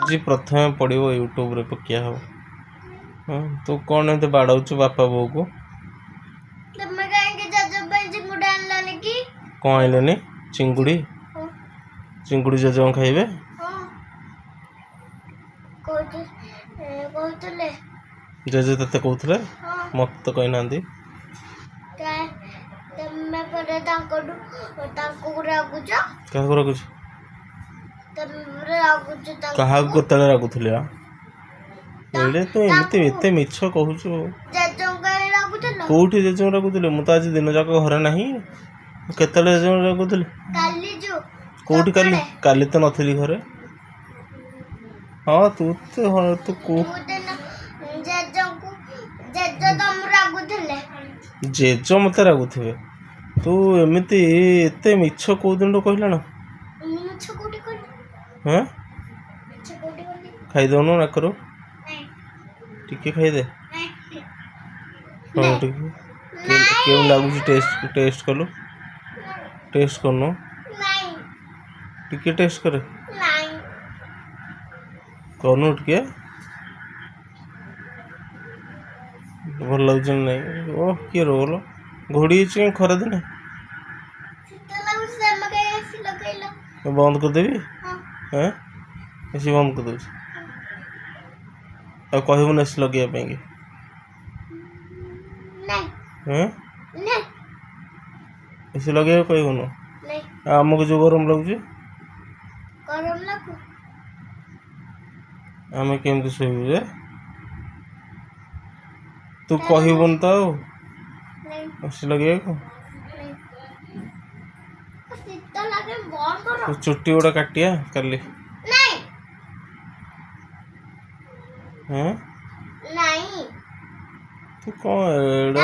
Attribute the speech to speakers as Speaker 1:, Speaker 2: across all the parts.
Speaker 1: जी प्रथम पड़ो यूट्यूब रे पकिया हो। हाँ तू कौन एमती बाड़ाऊ बापा बो को कौन आइलनि चिंगुड़ी चिंगुड़ी जजम खाइबे जजे तते कहूले मत तो कही ना क्या रागुले एड़े तू एमती एते मिछ कहूँ कौटी जेजे रागुले मुझे आज दिन जाक घरे ना केत रागुले कौटी काली काली तो नथी घरे हाँ तू तो तू जेज मत रागुवे तू एमती एते मिछ कौ दिन कहला हाँ खाईदौन नाकर टिके खाईदे हाँ क्यों लगुच टेस्ट कलु टेस्ट करनु टिके टेस्ट करे करनु टिके भल लगुच नहीं ओह किए रोल घोड़ी खरा दिन बंद करदेवी हाँ एसी बंद कर दूँ कहबुन एसी लगे एसी लगे कहबुन आमको जो गरम लगुच आम केमती शोबू जे तू कहबुन तो एसी लगे चुट्टी गुड़ा काटिया काली हाँ तू कौन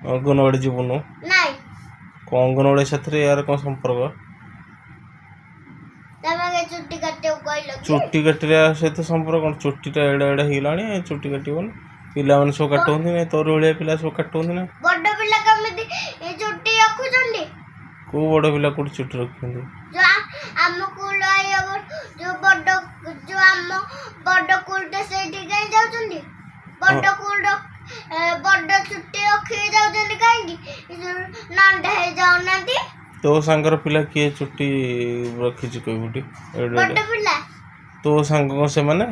Speaker 1: अंगनवाड़ी जीवन अंगनवाड़ी साथी यार कौन संपर्क चुट्टी काटे सहित संपर्क कौन चुट्टीटा एड़ा एड़ा होगा चुट्टी काटन पिला मैंने सब काटुंट ना तोर भाया पिला सब काटुंट ना कौ बड़ पिला कौट चुट्टी रखते तो सांगर पिला किए चुट्टी रखी कईबुटी तो सांग से माने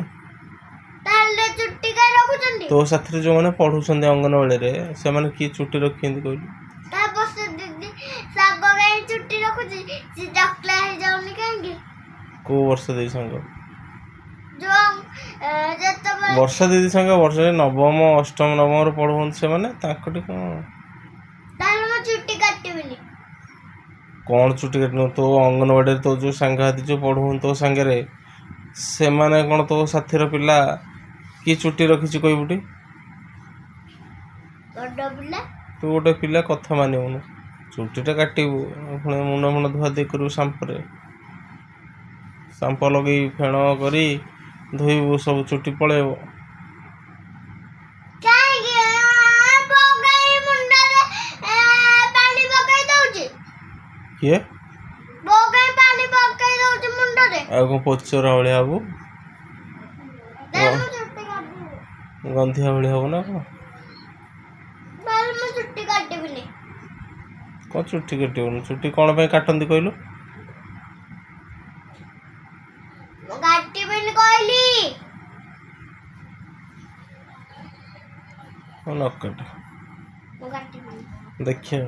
Speaker 1: तो साथी जो मैंने पढ़ुं अंगनवाड़ी से मैंने किए चुट्टी रखी कहलु को वर्षा दीदी सांग वर्षा दीदी सांग वर्ष नवम अष्टम नवम पढ़ुं से मैंने कौन चुट्टी काटन तो अंगनवाड़ी तो जो सांघाती जो पढ़ुं तो सांगे से माने कौन तो साथी पिला कि चुट्टी रखी कहबुटी तू गोटे पिला कथा मानबुन चुट्टीटा काटबू पुणी मुंड मुंड धुआ दे करू सांप लगे फेण करी धोबू सब चुट्टी पलैब किए पोचरा भाया हबू गंधिया भाया हब ना कौन चुट्टी काटन चुट्टी कौन काटती कहलु न काट देखिए।